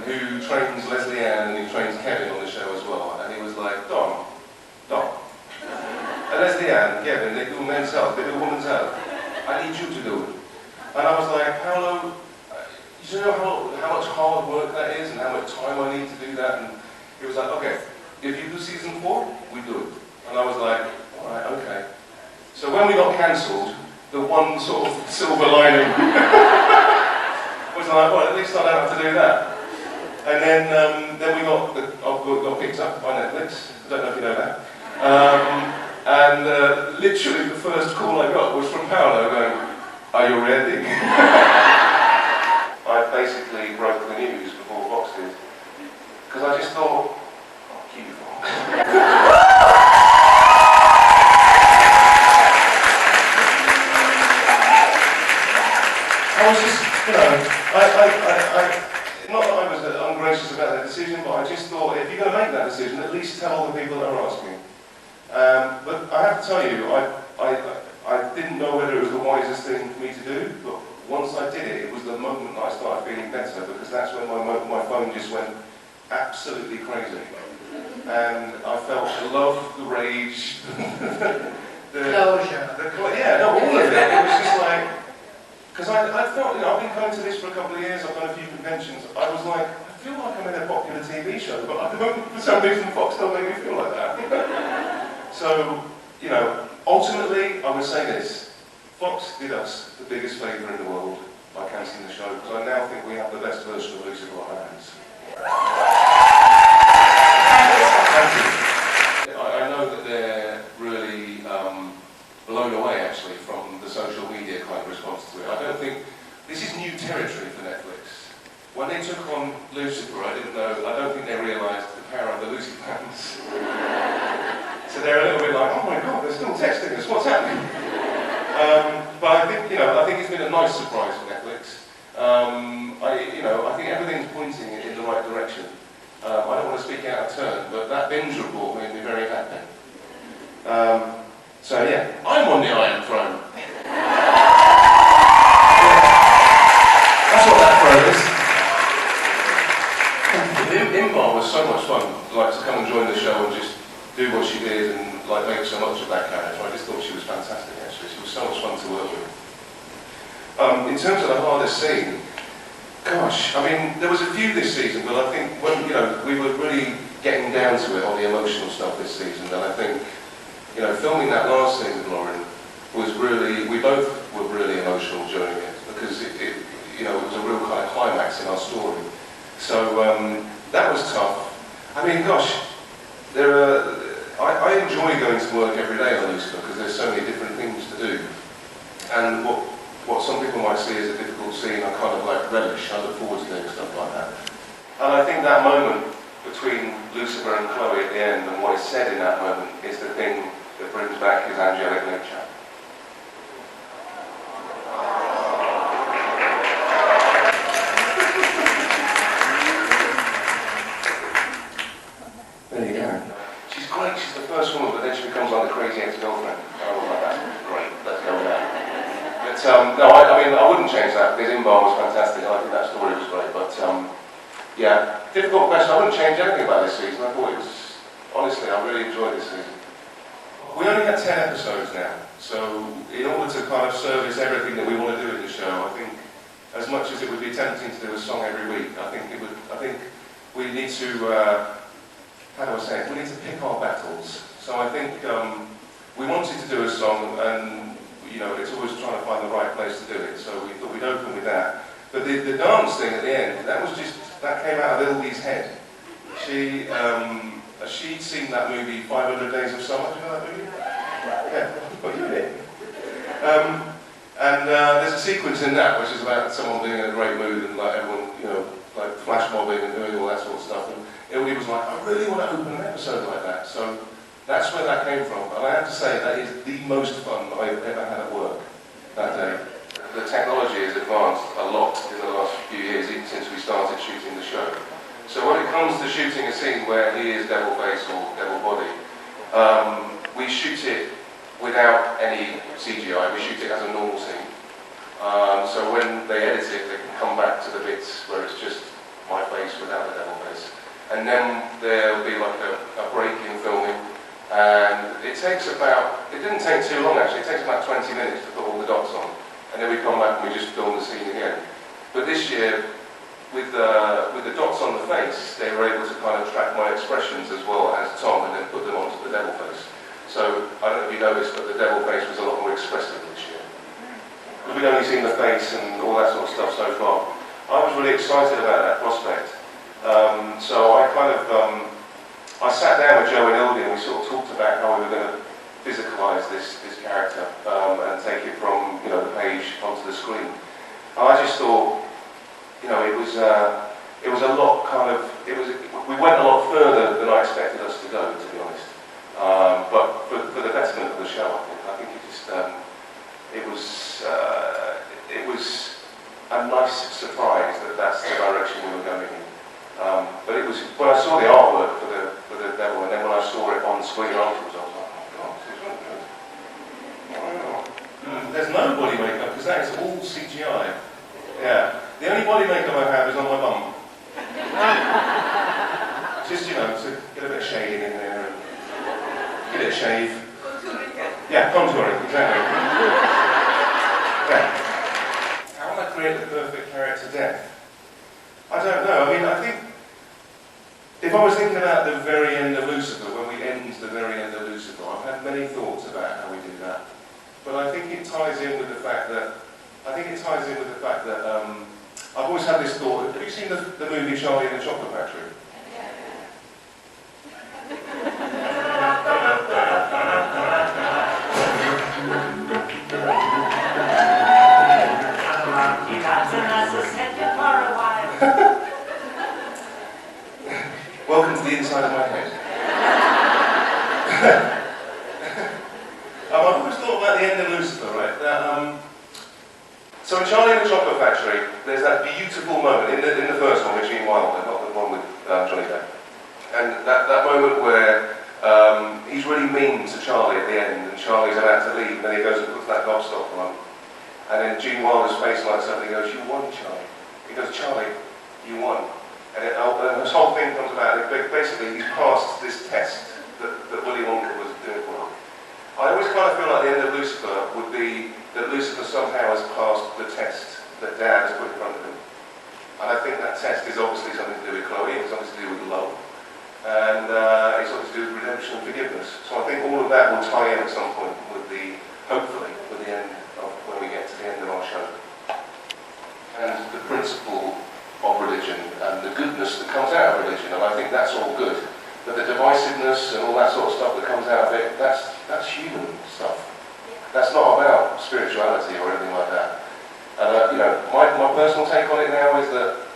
who trains Leslie Ann and who trains Kevin on the show as well, and he was like, Dom, and Leslie Ann, Kevin, they do men's health, they do women's health. I need you to do it. And I was like, Paolo, you know how much hard work that is and how much time I need to do that? And he was like, okay, if you do season 4, we do it. And I was like, all right, okay. So when we got cancelled, the one sort of silver lining was like, well, at least I don't have to do that. And then we got picked up by Netflix. I don't know if you know that. And literally the first call I got was from Paolo going, are you ready? I basically broke the news before Fox did. Because I just thought, oh, cue Fox. I was just, you know, not that I was ungracious about that decision, but I just thought, if you're going to make that decision, at least tell all the people that are asking. But I have to tell you, I didn't know whether it was the wisest thing for me to do, but once I did it, it was the moment I started feeling better, because that's when my phone just went absolutely crazy. And I felt the love, the rage, the closure. Yeah, no, all of it. It was just like, because I felt, you know, I've been coming to this for a couple of years, I've done a few conventions, I was like, I feel like I'm in a popular TV show, but I don't, for some reason Fox don't make me feel like that. So, you know, ultimately, I would say this, Fox did us the biggest favour in the world by cancelling the show, because I now think we have the best version of Lucifer on our hands. I know that they're really blown away, actually, from the social media kind of response to it. I don't think, this is new territory for Netflix. When they took on Lucifer, I don't think they realised the power of the Lucifans. So they're a little bit like, oh my god, they're still texting us, what's happening? But I think, you know, I think it's been a nice surprise for Netflix. I think everything's pointing in the right direction. I don't want to speak out of turn, but that binge report made me very happy. So yeah, I'm on the Iron Throne. That's what that throne is. Inbar was so much fun, like to come and join the show and just do what she did and like make so much of that character. I just thought she was fantastic actually. She was so much fun to work with. In terms of the hardest scene, gosh, I mean, there was a few this season, but I think when, you know, we were really getting down to it on the emotional stuff this season, and I think, you know, filming that last scene with Lauren was really, we both were really emotional during it, because it you know, it was a real kind of climax in our story. So that was tough. I mean, gosh, I enjoy going to work every day on Lucifer because there's so many different things to do. And what some people might see as a difficult scene, I kind of like relish. I look forward to doing stuff like that. And I think that moment between Lucifer and Chloe at the end and what is said in that moment is the thing that brings back his angelic nature. There you go. She's great, she's the first woman, but then she becomes like the crazy ex-girlfriend. I was like, that's great, let's go with that. But no, I mean, I wouldn't change that because Inbar was fantastic. I think that story was great, but yeah, difficult question. I wouldn't change anything about this season. I thought it was, honestly, I really enjoyed this season. We only had 10 episodes now, so in order to kind of service everything that we want to do in the show, I think, as much as it would be tempting to do a song every week, I think we need to, how do I say it? We need to pick our battles. So I think we wanted to do a song, and you know, it's always trying to find the right place to do it. So we thought we'd open with that. But the dance thing at the end, that came out of Little Lee's head. She'd seen that movie, 500 Days of Summer. Do you know that movie? Yeah, well, you did. And there's a sequence in that which is about someone being in a great mood and like everyone, you know, like flash mobbing and doing all that sort of stuff. And everybody was like, I really want to open an episode like that. So that's where that came from. And I have to say, that is the most fun I've ever had at work that day. The technology has advanced a lot in the last few years, even since we started shooting the show. So when it comes to shooting a scene where he is devil face or devil body, we shoot it without any CGI, we shoot it as a normal scene. So when they edit it, they can come back to the bits where it's just my face without and then there'll be like a break in filming, and it didn't take too long actually, it takes about 20 minutes to put all the dots on, and then we come back and we just film the scene again. But this year, with the dots on the face, they were able to kind of track my expressions as well as Tom, and then put them onto the devil face. So, I don't know if you noticed, but the devil face was a lot more expressive this year. We've only seen the face and all that sort of stuff so far. I was really excited about that prospect. So I kind of, I sat down with Joe and Ildi and we sort of talked about how we were going to physicalise this character and take it from, you know, the page onto the screen. And I just thought, you know, it was a lot kind of, we went a lot further than I expected us to go, to be honest. But for the betterment of the show, I think it just, it was a nice surprise that that's the direction we were going in. But it was, when I saw the artwork for the devil, and then when I saw it on screen afterwards, I was like, oh God, this is really good. Oh. There's no body makeup, because that is all CGI. Yeah. The only body makeup I have is on my bum. Just, you know, to get a bit of shading in there and get it a shave. Contouring. Yeah, contouring, exactly. Yeah. How will I create the perfect character death? I don't know. I mean, I think if I was thinking about the very end of Lucifer, when we end the very end of Lucifer, I've had many thoughts about how we do that. But I think it ties in with the fact that I've always had this thought. Have you seen the movie Charlie and the Chocolate Factory? Welcome to the inside of my head. I've always thought about the end of Lucifer, right? So in Charlie and the Chocolate Factory, there's that beautiful moment in the first one with Gene Wilder, not the one with Johnny Depp. And that moment where he's really mean to Charlie at the end, and Charlie's about to leave, and then he goes and puts that gobstopper on. And then Gene Wilder's face lights up, and he goes, "You won, Charlie." He goes, "Charlie, you won." And this whole thing comes about, basically he's passed this test that Willy Wonka was doing for him. I always kind of feel like the end of Lucifer would be that Lucifer somehow has passed the test that Dad has put in front of him. And I think that test is obviously something to do with Chloe, it's something to do with love, and it's something to do with redemption and forgiveness. So I think all of that will tie in at some point with hopefully, with the end of, when we get to the end of our show. And the principle of religion and the goodness that comes out of religion, and I think that's all good. But the divisiveness and all that sort of stuff that comes out of it, that's human stuff. That's not about spirituality or anything like that. And you know, my personal take on it now is that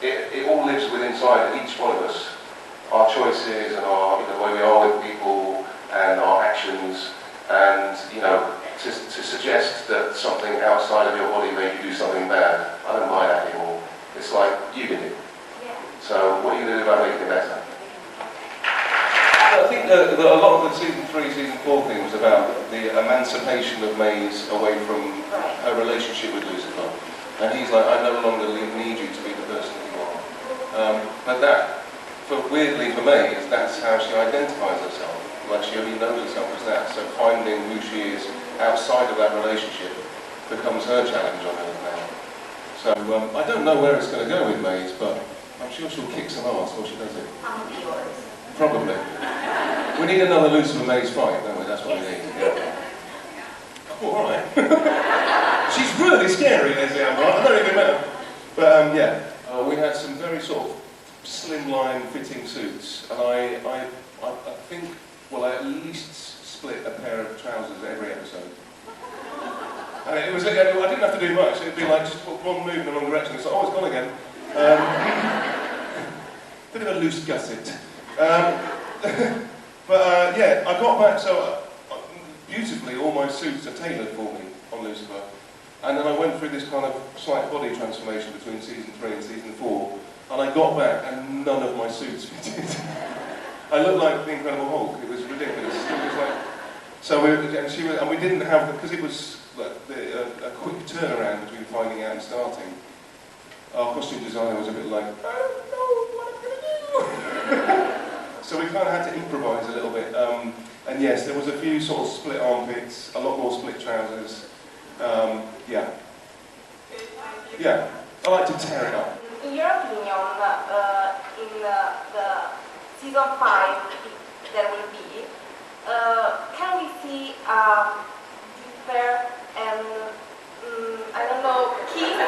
it all lives within inside each one of us. Our choices and the way we are with people and our actions, and you know, to suggest that something outside of your body made you do something bad, I don't buy that anymore. It's like, you did it. Yeah. So what are you going to do about making it better? I think that a lot of the season 3, season 4 thing was about the emancipation of Maze away from her relationship with Lucifer. And he's like, I no longer need you to be the person you are. But that, weirdly for Maze, that's how she identifies herself. Like she only knows herself as that. So finding who she is outside of that relationship becomes her challenge on her now. So I don't know where it's going to go with Maze, but I'm sure she'll kick some ass while she does it. Probably. We need another Lucifer Maze fight, don't we? That's what we need. Yeah. Oh, all right. She's really scary, Leslie Amber. I don't even know. But yeah, we had some very sort of slimline fitting suits, and I think, well, I at least split a pair of trousers every episode. And it was, I didn't have to do much. It'd be like just one move in the wrong direction. It's like, oh, it's gone again. Bit of a loose gusset. But yeah, I got back, so beautifully all my suits are tailored for me on Lucifer. And then I went through this kind of slight body transformation between season 3 and season 4. And I got back and none of my suits fitted. I looked like the Incredible Hulk. It was ridiculous. It was like, so we didn't have, because it was like a quick turnaround between finding out and starting. Our costume designer was a bit like, I don't know what I'm going to do. So we kind of had to improvise a little bit. And yes, there was a few sort of split armpits, a lot more split trousers. Yeah. Yeah, I like to tear it up. In your opinion, in the season 5 there will be, can we see deeper and, I don't know, kiss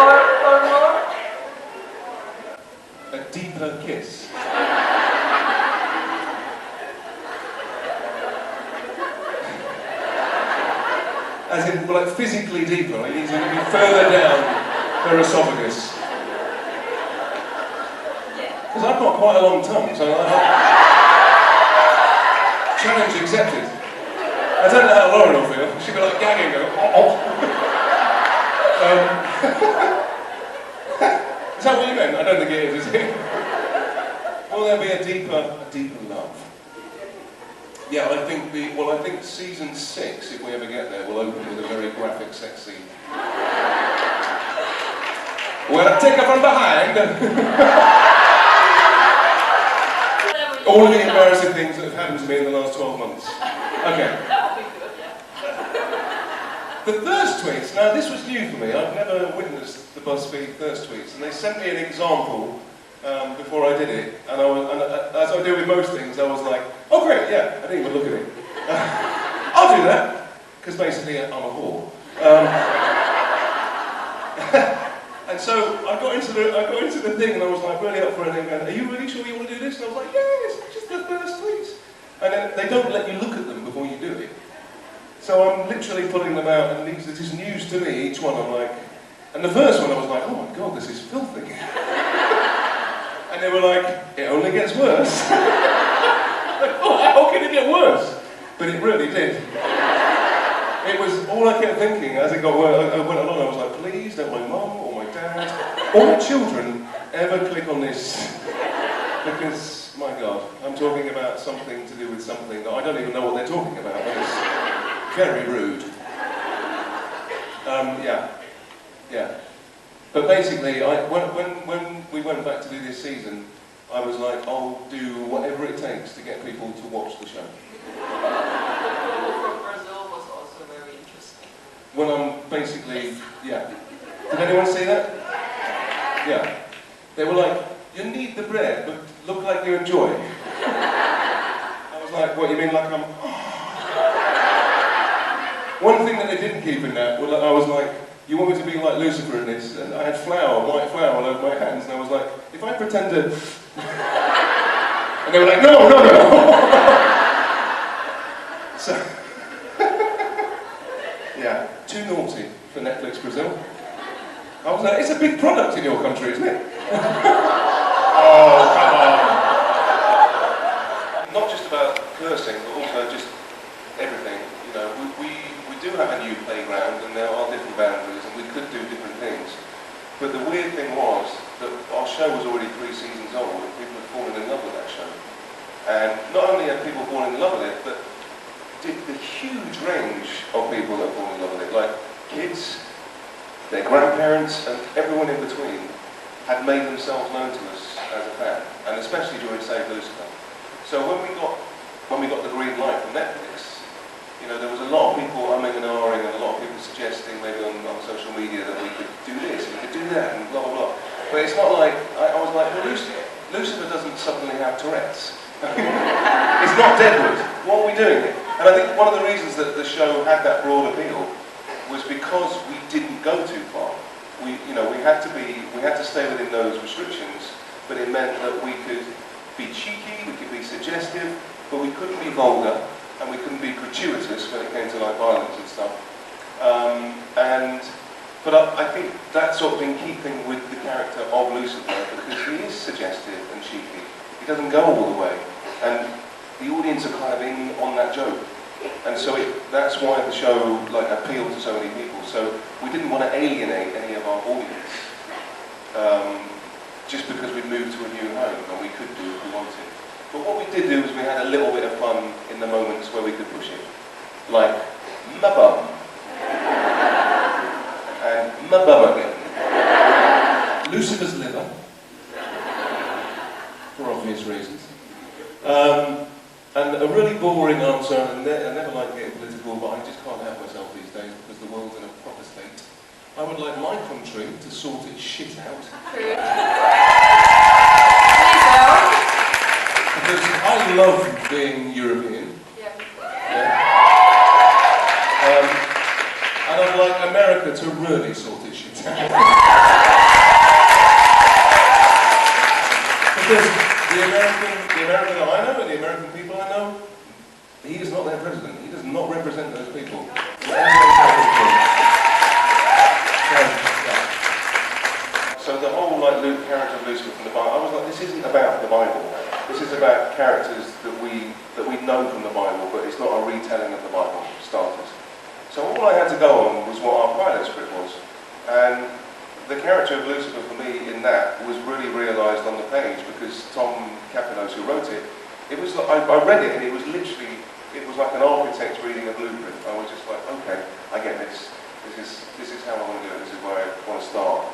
or more? A deeper kiss. As in, like, physically deeper, like, it needs to be further down her esophagus. Because I've got quite a long tongue, so challenge accepted. I don't know how Lauren will feel. She'll be like gagging, going, oh. Is that what you meant? I don't think it is it? Will there be a deeper love? Yeah, I think season 6, if we ever get there, will open with a very graphic sex scene. Where I take her from behind. All of the embarrassing things that have happened to me in the last 12 months. Okay. The thirst tweets. Now, this was new for me. I've never witnessed the BuzzFeed thirst tweets, and they sent me an example before I did it, and as I do with most things, I was like, oh great, yeah, I didn't even look at it. I'll do that, because basically I'm a whore. And so I got into the thing, and I was like really up for it, and they went, are you really sure you want to do this? And I was like, yeah, it's just the first tweets. And then they don't let you look at them before you do it. So I'm literally pulling them out, and these are just news to me, each one. I'm like, and the first one I was like, oh my god, this is filthy. And they were like, it only gets worse. Like, oh, how can it get worse? But it really did. It was all I kept thinking as it got worse. I went along, I was like, please don't my mum or my dad or my children ever click on this. Because, my God, I'm talking about something to do with something that I don't even know what they're talking about. But it's very rude. Yeah. But basically, when we went back to do this season, I was like, I'll do whatever it takes to get people to watch the show. From Brazil was also very interesting. When I'm basically, yeah. Did anyone see that? Yeah. They were like, you need the bread, but look like you enjoy. I was like, what, you mean like I'm... One thing that they didn't keep in that, I was like, you want me to be like Lucifer in this? And I had white flour all over my hands, and I was like, if I pretend to... And they were like, no. So, yeah, too naughty for Netflix Brazil. I was like, it's a big product in your country, isn't it? Oh, come on. Not just about cursing, but also just everything. You know, we do have a new playground, and there are different boundaries, and we could do different things. But the weird thing was that our show was already 3 seasons old, and people had fallen in love with that show. And not only have people fallen in love with it, but the huge range of people that fall in love with it, like kids, their grandparents, and everyone in between, had made themselves known to us as a fan, and especially during Save Lucifer. So when we got the green light from Netflix, you know, there was a lot of people umming and ahhing, and a lot of people suggesting maybe on social media that we could do this, we could do that, and blah, blah, blah. But it's not like, I was like, well, Lucifer doesn't suddenly have Tourette's. It's not Deadwood. What are we doing here? And I think one of the reasons that the show had that broad appeal was because we didn't go too far. We had to stay within those restrictions, but it meant that we could be cheeky, we could be suggestive, but we couldn't be vulgar, and we couldn't be gratuitous when it came to like violence and stuff. But I think that's sort of in keeping with the character of Lucifer, because he is suggestive and cheeky. He doesn't go all the way, and the audience are kind of in on that joke. And so that's why the show like appealed to so many people. So we didn't want to alienate any of our audience, just because we moved to a new home and we could do what we wanted. But what we did do is we had a little bit of fun in the moments where we could push it. Like, my bum. And my bum again. Lucifer's liver, for obvious reasons. And a really boring answer, and I never like getting political, but I just can't help myself these days because the world's in a proper state. I would like my country to sort its shit out. Good. Because I love being European. Yeah. And I'd like America to really sort its shit out. Because the American that I know and the American people I know, he is not their president. He does not represent those people. So the whole character of Lucifer from the Bible, I was like, this isn't about the Bible. This is about characters that we know from the Bible, but it's not a retelling of the Bible, for starters. So all I had to go on was what our pilot script was. And the character of Lucifer for me in that was really realised on the page because Tom Ellis, who wrote it, it was like, I read it and it was literally, it was like an architect reading a blueprint. I was just like, okay, I get this. This is how I want to do it. This is where I want to start.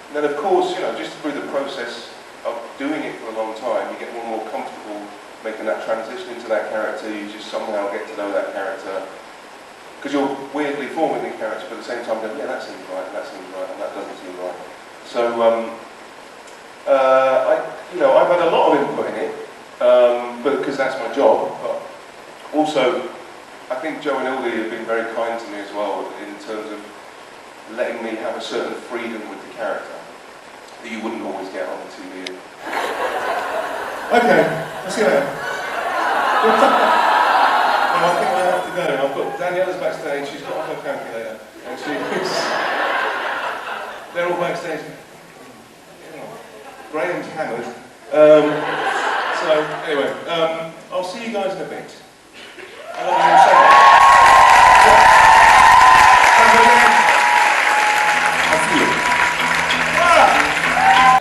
And then of course, you know, just through the process of doing it for a long time, you get more and more comfortable making that transition into that character. You just somehow get to know that character. Because you're weirdly forming the character, but at the same time going, yeah, that seems right, and that seems right, and that doesn't seem right. So, I've had a lot of input in it, but because that's my job. But also, I think Joe and Ildi have been very kind to me as well in terms of letting me have a certain freedom with the character that you wouldn't always get on the TV. Okay, let's see that. I think I have to go. I've got Daniela's backstage, she's got her calculator, and they're all backstage. Graham's hammered. So, anyway, I'll see you guys in a bit. I love you so much.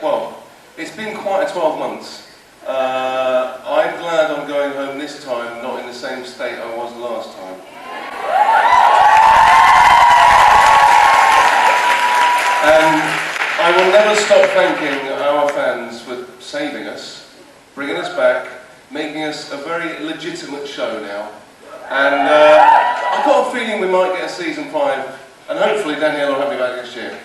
Well, it's been quite a 12 months. I'm glad I'm going home this time, not in the same state I was last time. And I will never stop thanking our fans for saving us, bringing us back, making us a very legitimate show now. And I've got a feeling we might get a season 5, and hopefully Danielle will have me back next year.